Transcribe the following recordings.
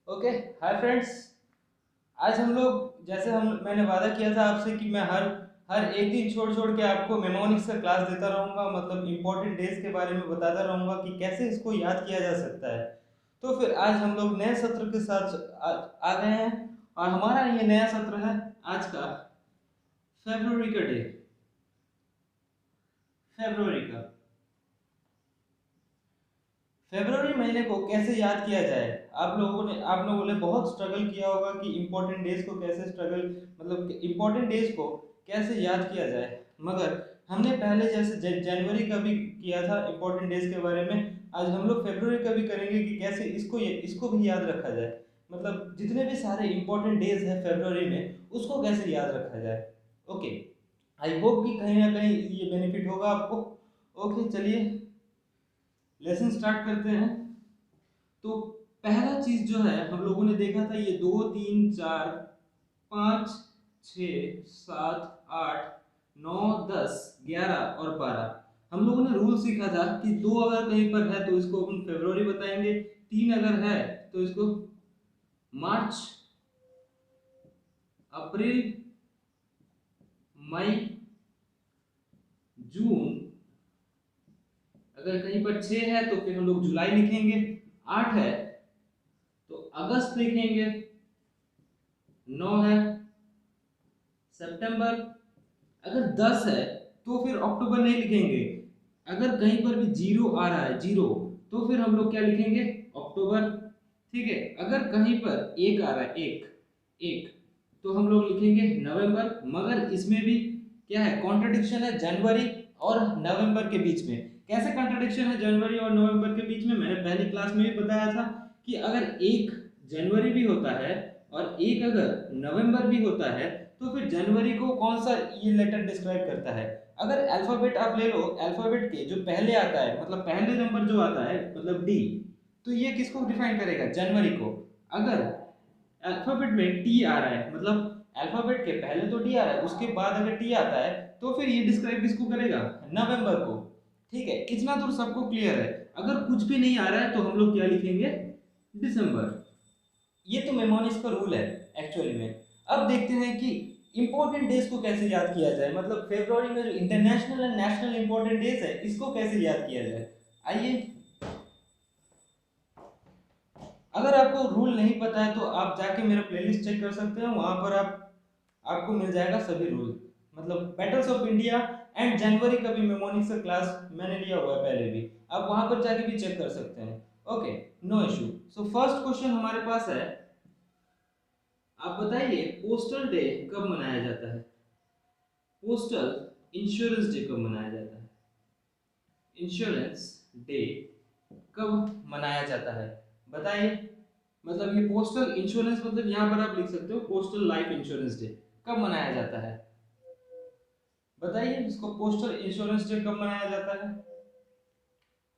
Okay. Hi friends. आज हम लोग जैसे हम मैंने वादा किया था आपसे कि मैं हर हर एक दिन छोड़ छोड़ के आपको मेमोनिक्स का क्लास देता रहूँगा, मतलब इम्पोर्टेंट डेज के बारे में बताता रहूँगा कि कैसे इसको याद किया जा सकता है। तो फिर आज हम लोग नए सत्र के साथ आ गए हैं और हमारा ये नया सत्र है आज का फरवरी का डे, फरवरी का फरवरी महीने को कैसे याद किया जाए। आप लोगों ने बहुत स्ट्रगल किया होगा कि इम्पोर्टेंट डेज को कैसे स्ट्रगल मतलब इम्पोर्टेंट डेज को कैसे याद किया जाए। मगर हमने पहले जैसे जनवरी का भी किया था इम्पोर्टेंट डेज के बारे में, आज हम लोग फरवरी का भी करेंगे कि कैसे इसको भी याद रखा जाए। मतलब जितने भी सारे इम्पोर्टेंट डेज हैं फरवरी में उसको कैसे याद रखा जाए। ओके। आई होप कि कहीं ना कहीं ये बेनिफिट होगा आपको। ओके, चलिए लेसन स्टार्ट करते हैं। तो पहला चीज जो है हम लोगों ने देखा था, ये 2 3 4 5 6 7 8 9 10 11 और 12। हम लोगों ने रूल सीखा था कि दो अगर कहीं पर है तो इसको अपन फरवरी बताएंगे, तीन अगर है तो इसको मार्च, अप्रैल, मई, जून। अगर कहीं पर 6 है तो फिर हम लोग जुलाई लिखेंगे, 8 है तो अगस्त लिखेंगे, 9 है सितंबर, अगर 10 है तो फिर अक्टूबर नहीं लिखेंगे। अगर कहीं पर भी जीरो आ रहा है, जीरो, तो फिर हम लोग क्या लिखेंगे, अक्टूबर। ठीक है। अगर कहीं पर एक आ रहा है, एक एक, तो हम लोग लिखेंगे नवंबर। मगर इसमें भी क्या है, कॉन्ट्रडिक्शन है जनवरी और नवंबर के बीच में। कैसे कॉन्ट्रडिक्शन है जनवरी और नवंबर के बीच में, मैंने पहली क्लास में भी बताया था कि अगर एक जनवरी भी होता है और एक अगर नवंबर भी होता है तो फिर जनवरी को कौन सा ये लेटर डिस्क्राइब करता है। अगर अल्फाबेट आप ले लो, अल्फाबेट के जो पहले आता है, मतलब पहले नंबर जो आता है मतलब डी, तो ये किसको डिफाइन करेगा, जनवरी को। अगर अल्फाबेट में टी आ रहा है, मतलब अल्फाबेट के पहले तो टी आ रहा है, उसके बाद अगर टी आता है तो फिर ये डिस्क्राइब किसको करेगा, नवंबर को। ठीक है, इतना तो सबको क्लियर है। अगर कुछ भी नहीं आ रहा है तो हम लोग क्या लिखेंगे, दिसंबर। ये तो मेमोनिक्स का रूल है एक्चुअली में। अब देखते हैं कि इंपॉर्टेंट डेज को कैसे याद किया जाए, मतलब फरवरी में जो international and national important days है इसको कैसे याद किया जाए। आइए, अगर आपको रूल नहीं पता है तो आप जाके मेरा प्लेलिस्ट चेक कर सकते हैं, वहां पर आपको मिल जाएगा सभी रूल। मतलब बैटल्स ऑफ इंडिया एंड जनवरी का भी मेमोनिक्स का क्लास मैंने लिया हुआ है पहले भी, आप वहां पर जाके भी चेक कर सकते हैं। Okay, no issue. So first question हमारे पास है, आप बताइए पोस्टल डे कब मनाया जाता है। पोस्टल इंश्योरेंस डे कब मनाया जाता है, इंश्योरेंस डे कब मनाया जाता है, बताइए। मतलब ये पोस्टल इंश्योरेंस, मतलब यहाँ पर आप लिख सकते हो पोस्टल लाइफ इंश्योरेंस डे कब मनाया जाता है, बताइए इसको पोस्टल इंश्योरेंस डे कब मनाया जाता है।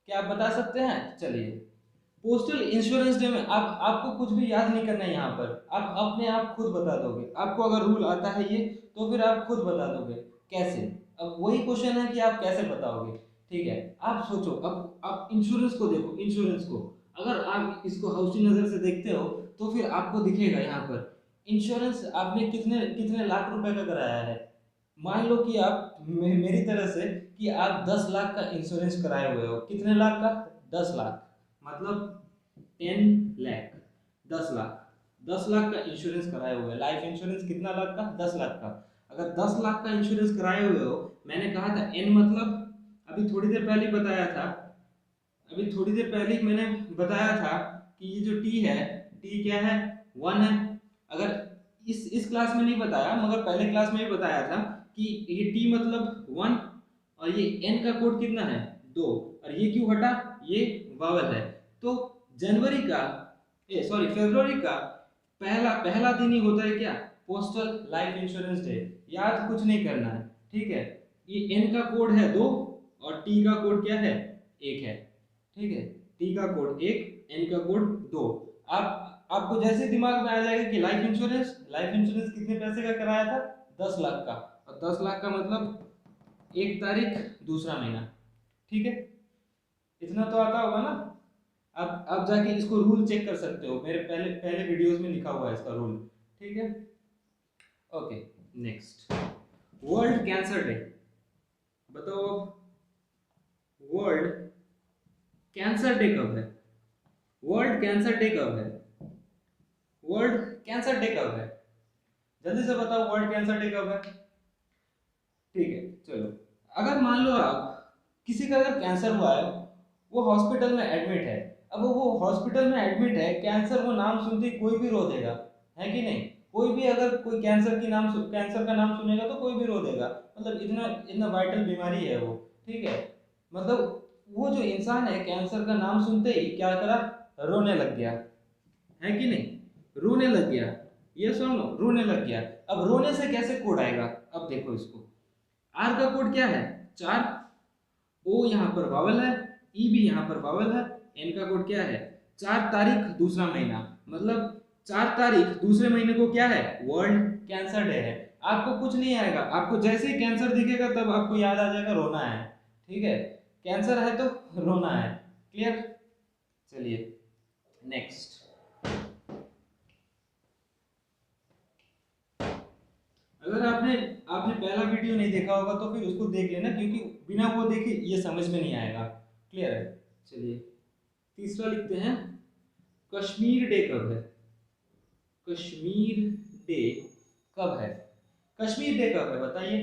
क्या आप बता सकते हैं, चलिए। पोस्टल इंश्योरेंस डे में आप आपको कुछ भी याद नहीं करना है, यहाँ पर आप अपने आप खुद बता दोगे। आपको अगर रूल आता है ये तो फिर आप खुद बता दोगे कैसे। अब वही क्वेश्चन है कि आप कैसे बताओगे। ठीक है, आप सोचो, अब आप इंश्योरेंस को देखो, इंश्योरेंस को अगर आप इसको हौशी नजर से देखते हो तो फिर आपको दिखेगा यहाँ पर इंश्योरेंस आपने कितने कितने लाख रुपए का कराया है। मान लो कि आप मेरी तरह से कि आप 10 लाख का इंश्योरेंस कराए हुए हो, कितने लाख का, 10 लाख, मतलब 10 लाख, 10 लाख, 10 लाख का इंश्योरेंस कराए हुए हैं। लाइफ इंश्योरेंस कितना लाख का, 10 लाख का। अगर 10 लाख का इंश्योरेंस कराए हुए हो, मैंने कहा था एन मतलब, अभी थोड़ी देर पहले बताया था, अभी थोड़ी देर पहले ही मैंने बताया था कि ये जो टी है, टी क्या है, वन है। अगर इस क्लास में नहीं बताया मगर पहले क्लास में भी बताया था कि ये टी मतलब वन, और ये एन का कोड कितना है, दो, और ये क्यों हटा, ये वावल है। तो जनवरी का, ए सॉरी फरवरी का पहला पहला दिन ही होता है क्या, पोस्टल लाइफ इंश्योरेंस डे। याद कुछ नहीं करना है, ठीक है। ये एन का कोड है दो और टी का कोड क्या है, एक है। ठीक है, टी का कोड एक, एन का कोड दो। आप आपको जैसे दिमाग में आ जाएगा कि लाइफ इंश्योरेंस कितने पैसे का कराया था, 10 लाख का, और 10 लाख का मतलब 1 तारीख दूसरा महीना। ठीक है, इतना तो आता होगा ना। आप जाके इसको रूल चेक कर सकते हो, मेरे पहले पहले वीडियोस में लिखा हुआ है इसका रूल। ठीक है, okay. Next, world cancer day. बताओ अब, वर्ल्ड कैंसर डे कब है? वर्ल्ड कैंसर डे कब है? वर्ल्ड कैंसर डे कब है? जल्दी से बताओ, वर्ल्ड कैंसर डे कब है? ठीक है, चलो। अगर मान लो आप किसी का अगर कैंसर हुआ है, वो हॉस्पिटल में एडमिट है, अब वो हॉस्पिटल में एडमिट है, कैंसर वो नाम सुनते ही कोई भी रो देगा, है कि नहीं? कोई भी अगर कोई कैंसर का नाम सुनेगा तो कोई भी रो देगा, मतलब इतना इतना वाइटल बीमारी है वो। ठीक है, मतलब वो जो इंसान है कैंसर का नाम सुनते ही क्या करा, रोने लग गया, है कि नहीं? रोने लग गया, ये सुनो, रोने लग गया। अब रोने से कैसे कोड आएगा? अब देखो इसको, आर का कोड क्या है? 4, ओ यहाँ पर वावल है, ई भी यहाँ पर वावल है, एन का कोड क्या है? 4 तारीख दूसरा महीना, मतलब 4 तारीख दूसरे महीने को क्या है? वर्ल्ड कैंसर डे है। आपको कुछ नहीं आएगा, आपको जैसे ही कैंसर दिखेगा तब आपको याद आ जाएगा रोना है। ठीक है, कैंसर है तो रोना है। क्लियर? चलिए नेक्स्ट, अगर आपने आपने पहला वीडियो नहीं देखा होगा तो फिर उसको देख लेना, क्योंकि बिना वो देखे ये समझ में नहीं आएगा। क्लियर है? चलिए तीसरा लिखते हैं, कश्मीर डे कब है? कश्मीर डे कब है? कश्मीर डे कब है बताइए?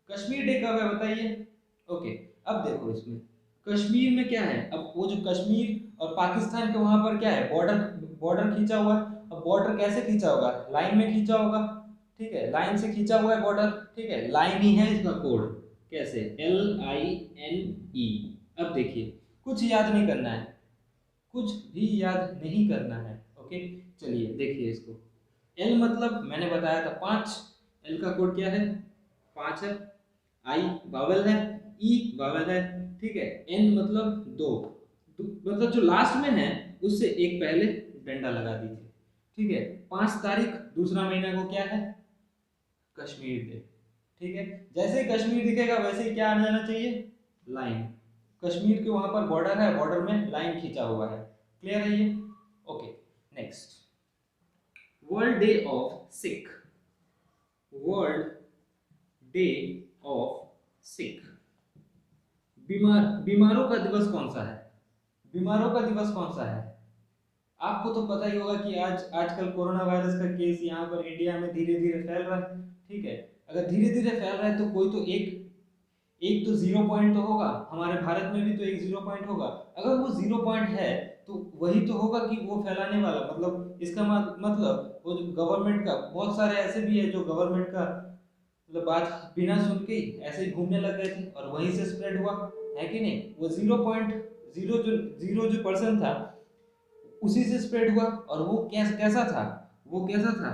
कश्मीर डे कब है बताइए? ओके, अब देखो इसमें कश्मीर में क्या है, अब वो जो कश्मीर और पाकिस्तान के वहां पर क्या है, बॉर्डर बॉर्डर खींचा हुआ है। अब बॉर्डर कैसे खींचा होगा? लाइन में खींचा होगा। ठीक है, लाइन से खींचा हुआ है बॉर्डर। ठीक है, लाइन ही है इसका कोड। कैसे? LINE। अब देखिए, कुछ याद नहीं करना है, कुछ भी याद नहीं करना है। ओके, चलिए देखिए इसको। एल मतलब मैंने बताया था 5, एल का कोड क्या है? 5 है। आई वावल है, ई वावल है। ठीक है, एन मतलब 2, मतलब जो लास्ट में है उससे एक पहले डंडा लगा दीजिए। ठीक है, 5 तारीख दूसरा महीना को क्या है? कश्मीर डे। ठीक है, जैसे ही कश्मीर दिखेगा वैसे ही क्या आ जाना चाहिए? लाइन। कश्मीर के वहां पर बॉर्डर है, बॉर्डर में लाइन खींचा हुआ है। क्लियर है ये? Okay, next, world day of sick. World day of sick. बीमारों का दिवस कौन सा है? बीमारों का दिवस कौन सा है? आपको तो पता ही होगा कि आजकल कोरोना वायरस का केस यहाँ पर इंडिया में धीरे धीरे फैल रहा है। ठीक है, अगर धीरे धीरे फैल रहा है तो कोई तो एक एक तो 0 पॉइंट तो होगा, हमारे भारत में भी तो एक 0 पॉइंट होगा। अगर वो 0 पॉइंट है तो वही तो होगा कि वो फैलाने वाला, मतलब इसका मतलब वो जो गवर्नमेंट का, बहुत सारे ऐसे भी है जो गवर्नमेंट का मतलब बात बिना सुन के ही ऐसे ही घूमने लग गए थे और वहीं से स्प्रेड हुआ, है कि नहीं? वो 0.0 जो था उसी से स्प्रेड हुआ। और वो कैसा था? वो कैसा था?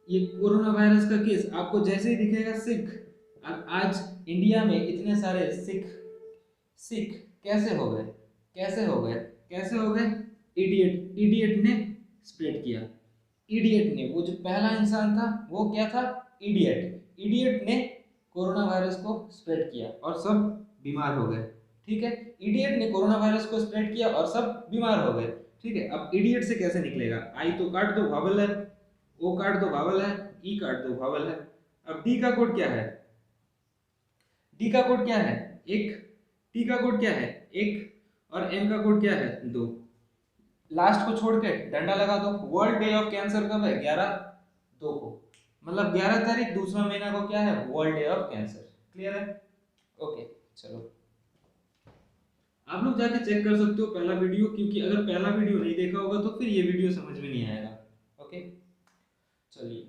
ये कोरोना वायरस का केस आपको जैसे ही दिखेगा सिख, आज इंडिया में इतने सारे सिख सिख कैसे हो गए? कैसे हो गए? कैसे हो गए? इडियट इडियट ने स्प्रेड किया। इडियट ने, वो जो पहला इंसान था वो क्या था? इडियट। इडियट ने कोरोना वायरस को स्प्रेड किया और सब बीमार हो गए। ठीक है, इडियट ने कोरोना वायरस को स्प्रेड किया और सब बीमार हो गए। ठीक है, अब इडियट से कैसे निकलेगा? आई तो काट दो, वावल है। ओ काट दो, वावल है। ई काट दो, वावल है। अब डी का कोड क्या है? डी का कोड क्या है? 1। टी का कोड क्या है? 1। और एम का कोड क्या है? 2। लास्ट को छोड़ के डंडा लगा दो। वर्ल्ड डे ऑफ कैंसर कब है? 11/2 को, मतलब 11 तारीख दूसरा महीना को क्या है? World day of cancer. Clear है? ओके, चलो आप लोग जाके चेक कर सकते हो पहला वीडियो, क्योंकि अगर पहला वीडियो नहीं देखा होगा तो फिर ये वीडियो समझ में नहीं आएगा। ओके, चलिए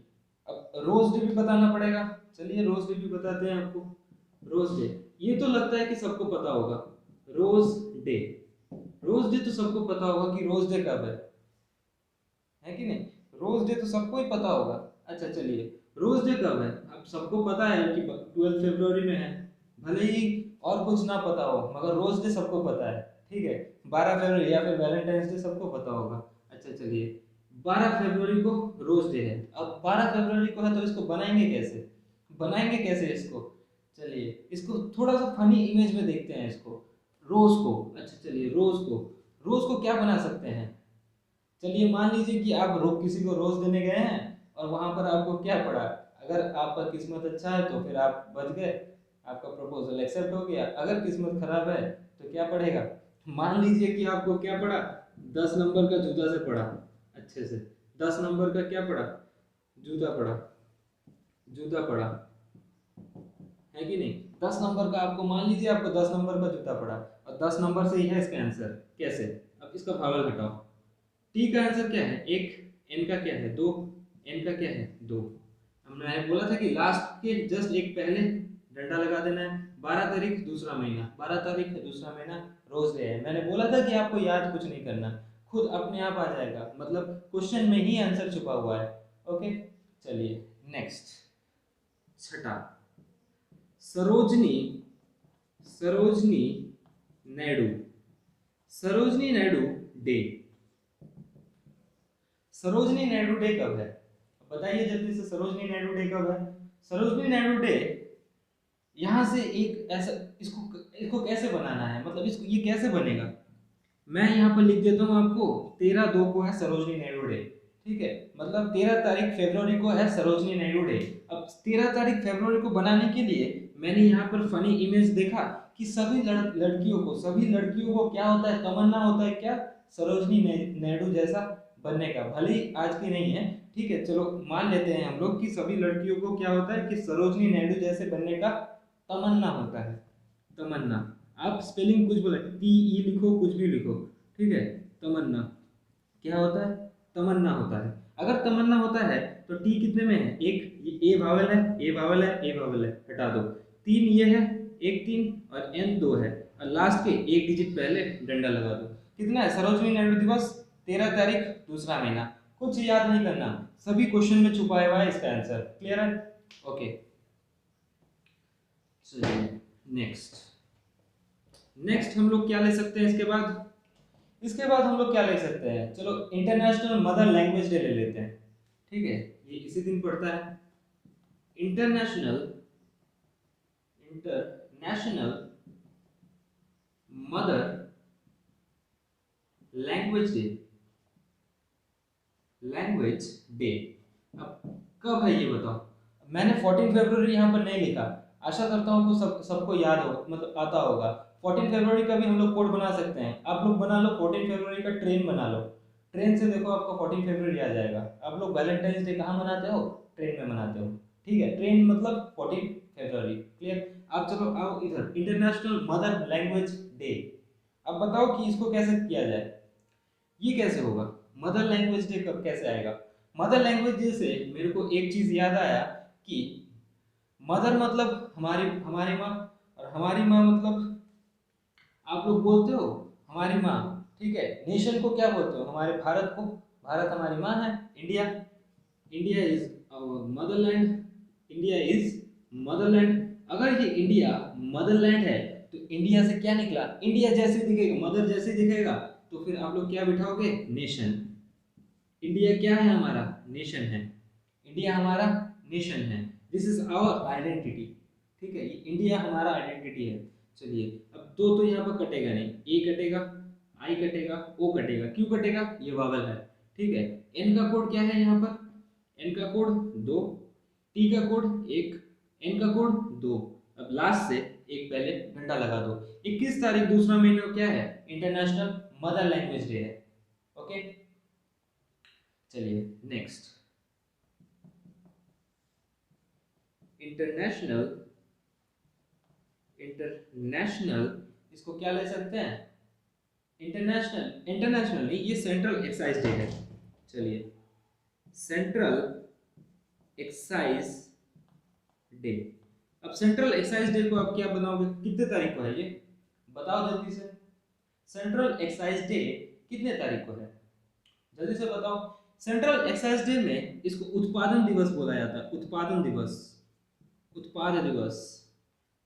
अब रोज डे भी बताना पड़ेगा। चलिए रोज डे भी बताते हैं आपको। रोज डे, ये तो लगता है कि सबको पता होगा। रोज डे, रोज डे तो सबको पता होगा कि रोज डे कब है कि नहीं? रोज डे तो सबको ही पता होगा। अच्छा चलिए, रोज डे कब है? अब सबको पता है कि 12 फरवरी में है, भले ही और कुछ ना पता हो मगर रोज डे सबको पता है। ठीक है, 12 फरवरी या फिर वैलेंटाइंस डे सबको पता होगा। अच्छा चलिए, 12 फरवरी को रोज डे है। अब 12 फरवरी को है तो इसको बनाएंगे कैसे? बनाएंगे कैसे इसको? चलिए इसको थोड़ा सा फनी इमेज में देखते हैं इसको। रोज को, अच्छा चलिए रोज को, रोज को क्या बना सकते हैं? चलिए मान लीजिए कि आप किसी को रोज देने गए हैं और वहां पर आपको क्या पड़ा, अगर आपका किस्मत अच्छा है तो फिर आप बच गए, आपका प्रपोजल एक्सेप्ट हो गया। अगर किस्मत खराब है तो क्या पड़ेगा? मान लीजिए कि आपको क्या पड़ा, 10 नंबर का जूता से पड़ा, अच्छे से 10 नंबर का क्या पड़ा, जूता पड़ा, जूता पड़ा, है कि नहीं? 10 नंबर का आपको, मान लीजिए आपको 10 नंबर का जूता पड़ा और 10 नंबर से ही है इसका आंसर। कैसे? अब इसका भावल घटाओ। टी का आंसर क्या है? एक। एन का क्या है? दो। एन का क्या है? दो। हमने बोला था कि लास्ट के जस्ट एक पहले डंडा लगा देना है। 12 तारीख दूसरा महीना, 12 तारीख दूसरा महीना, रोज डे है। मैंने बोला था कि आपको याद कुछ नहीं करना, खुद अपने आप आ जाएगा, मतलब क्वेश्चन में ही आंसर छुपा हुआ है। ओके, चलिए नेक्स्ट, छठा, सरोजनी, सरोजनी नायडू, सरोजनी नायडू डे। सरोजनी नायडू डे कब है? बताइए जल्दी से, सरोजनी नायडू डे कब है? सरोजनी नायडू डे, यहाँ से एक ऐसा, इसको इसको कैसे बनाना है, मतलब इसको ये कैसे बनेगा? मैं यहाँ पर लिख देता हूँ आपको, 13/2 को है सरोजनी नायडू डे, ठीक है? मतलब 13 तारीख फरवरी को है सरोजनी नायडू डे। अब 13 तारीख फरवरी को बनाने के लिए मैंने यहाँ पर फनी इमेज देखा कि सभी सभी लड़कियों को क्या होता है, तमन्ना होता है क्या, सरोजनी नायडू जैसा बनने का। भले ही आज की नहीं है, ठीक है, चलो मान लेते हैं हम लोग कि सभी लड़कियों को क्या होता है कि सरोजनी नायडू जैसे बनने का तमन्ना होता है। तमन्ना, आप स्पेलिंग कुछ बोले, टी ई लिखो, कुछ भी लिखो, ठीक है? तमन्ना क्या होता है? तमन्ना होता है। अगर तमन्ना होता है तो टी कितने में है? एक, ए वावल है, ए वावल है, ए वावल है, हटा दो। तीन ये है, एक तीन, और एन दो है, और लास्ट के एक डिजिट पहले डंडा लगा दो। कितना है? सरोजनी नायडू दिवस 13 तारीख दूसरा महीना। कुछ याद नहीं करना, सभी क्वेश्चन में छुपाया हुआ है इसका आंसर। क्लियर है? ओके, चलिए नेक्स्ट, नेक्स्ट हम लोग क्या ले सकते हैं इसके बाद? इसके बाद हम लोग क्या ले सकते हैं, चलो इंटरनेशनल मदर लैंग्वेज डे ले लेते हैं, ठीक है? ये इसी दिन पड़ता है, international, international mother language day, language day. अब कब है ये बताओ? मैंने 14 फरवरी यहाँ पर नहीं लिखा, आशा करता हूँ कि सबको याद हो, मतलब आता होगा। 14 फरवरी का भी हम लोग कोड बना सकते हैं, आप लोग बना लो 14 फरवरी का ट्रेन बना लो। ट्रेन से देखो आपको 14 फरवरी आ जाएगा। आप लोग वैलेंटाइंस डे कहाँ मनाते हो? ट्रेन में मनाते हो, ठीक है? ट्रेन मतलब 14 फरवरी। क्लियर? आप चलो आओ इधर, इंटरनेशनल मदर लैंग्वेज डे। अब बताओ कि इसको कैसे किया जाए, ये कैसे होगा? मदर लैंग्वेज डे कब कैसे आएगा? मदर लैंग्वेज डे से मेरे को एक चीज याद आया कि मदर मतलब हमारी हमारी माँ, और हमारी माँ मतलब आप लोग बोलते हो हमारी माँ, ठीक है? नेशन को क्या बोलते हो? हमारे भारत को, भारत हमारी माँ है, India, India is our motherland, India is motherland. अगर ये इंडिया मदरलैंड है तो इंडिया से क्या निकला? इंडिया जैसे दिखेगा, मदर जैसे दिखेगा, तो फिर आप लोग क्या बिठाओगे? नेशन। इंडिया क्या है? हमारा नेशन है। इंडिया हमारा नेशन है, दिस इज आवर आइडेंटिटी, ठीक है? ये इंडिया हमारा आइडेंटिटी है। चलिए, अब दो तो यहाँ पर कटेगा नहीं, ए कटेगा, आई कटेगा, ओ कटेगा। क्यों कटेगा? ये वावल है, ठीक है? एन का कोड क्या है यहाँ पर? एन का कोड 2, टी का कोड 1, एन का कोड 2। अब लास्ट से एक पहले घंटा लगा दो। 21 तारीख दूसरा महीना क्या है? इंटरनेशनल मदर लैंग्वेज डे है। ओके, चलिए नेक्स्ट, इंटरनेशनल, इंटरनेशनल इसको क्या ले सकते हैं? इंटरनेशनल, इंटरनेशनल नहीं, ये सेंट्रल एक्साइज डे है। चलिए, सेंट्रल एक्साइज डे। अब सेंट्रल एक्साइज डे को आप क्या बनाओगे? कितने तारीख को है ये बताओ जल्दी से? सेंट्रल एक्साइज डे कितने तारीख को है? जल्दी से बताओ। सेंट्रल एक्साइज डे में इसको उत्पादन दिवस बोला जाता है, उत्पादन दिवस, उत्पादन दिवस।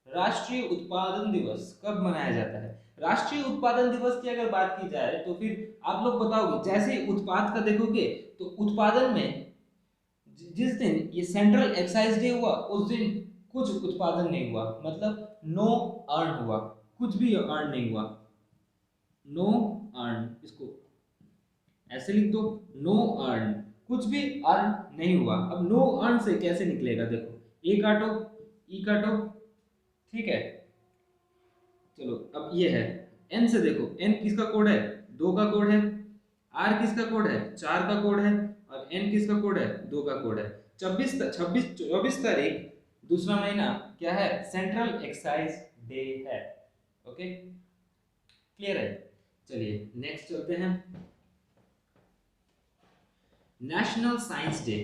राष्ट्रीय उत्पादन दिवस कब मनाया जाता है? राष्ट्रीय उत्पादन दिवस की अगर बात की जाए तो फिर आप लोग बताओगे, जैसे ही उत्पाद का देखोगे तो उत्पादन में जिस दिन ये सेंट्रल एक्साइज डे हुआ उस दिन कुछ उत्पादन नहीं हुआ, मतलब नो अर्न हुआ, कुछ भी अर्न नहीं हुआ, नो अर्न, इसको ऐसे लिख दो, नो अर्न, कुछ भी अर्न नहीं हुआ। अब नो अर्न से कैसे निकलेगा, देखो ए काटो, ई काटो, ठीक है। चलो अब ये है, एन से देखो, एन किसका कोड है, 2 का कोड है, आर किसका कोड है, 4 का कोड है, और एन किसका कोड है, 2 का कोड है। 24 तारीख दूसरा महीना क्या है, सेंट्रल एक्साइज डे है। ओके, क्लियर है। चलिए नेक्स्ट चलते हैं, national science day,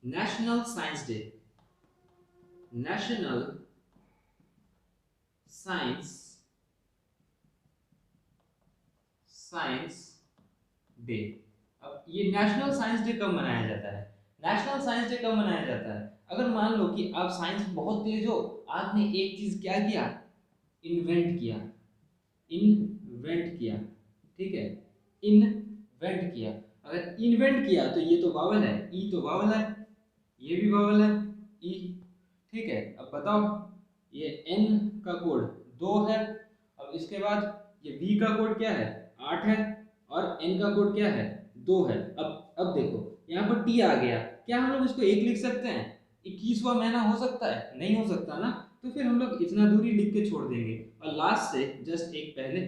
national science day, national science science day. अब ये नेशनल साइंस डे कब मनाया जाता है, नेशनल साइंस डे कब मनाया जाता है, अगर मान लो कि आप साइंस में बहुत तेज हो, आपने एक चीज क्या किया, इन्वेंट किया, इन्वेंट किया, ठीक है, इन्वेंट किया। अगर इन्वेंट किया तो ये तो वावल है, ई तो वावल है, ये भी वावल है, ई, ठीक है। अब बताओ, ये एन का कोड 2 है, अब इसके बाद ये वी का कोड क्या है, 8 है, और एन का कोड क्या है, 2 है। अब देखो यहाँ पर टी आ गया, क्या हम लोग इसको 1 लिख सकते हैं, 21वां महीना हो सकता है, नहीं हो सकता ना, तो फिर हम लोग इतना दूरी लिख के छोड़ देंगे और लास्ट से जस्ट एक पहले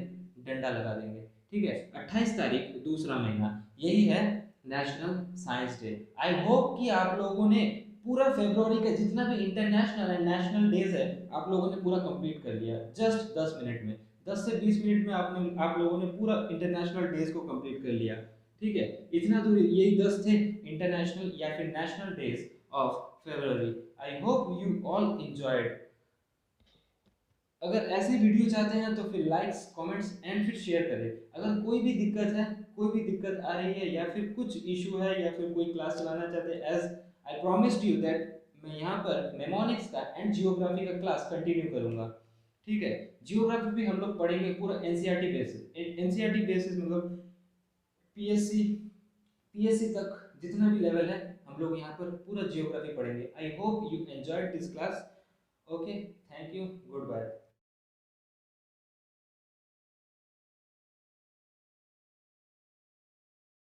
डंडा लगा देंगे, ठीक है। 28 तारीख दूसरा महीना, यही है national science day. I hope कि आप लोगों ने पूरा फरवरी का जितना भी इंटरनेशनल एंड नेशनल डेज है, आप लोगों ने पूरा कंप्लीट कर लिया जस्ट 10 मिनट में, 10 से 20 मिनट में आप लोगों ने पूरा इंटरनेशनल डेज को कंप्लीट कर लिया, ठीक है। इतना दूरी, यही 10 थे इंटरनेशनल या फिर national days of February. I hope you all enjoyed. अगर ऐसी वीडियो चाहते हैं तो फिर लाइक्स, कमेंट्स एंड फिर शेयर करें। अगर कोई भी दिक्कत है, कोई भी दिक्कत आ रही है, या फिर कुछ इशू है, या फिर कोई क्लास चलाना चाहते हैं, as I promised you that मैं यहाँ पर मेमोनिक्स का एंड जियोग्राफी का क्लास कंटिन्यू करूँगा, ठीक है। जियोग्राफी भी हम लोग पढ़ेंगे पूरा एनसीईआरटी बेसिस, एनसीईआरटी बेसिस मतलब पीएससी, पीएससी तक जितना भी लेवल है हम लोग यहाँ पर पूरा जियोग्राफी पढ़ेंगे। I hope you enjoyed this class. Okay, thank you, good bye.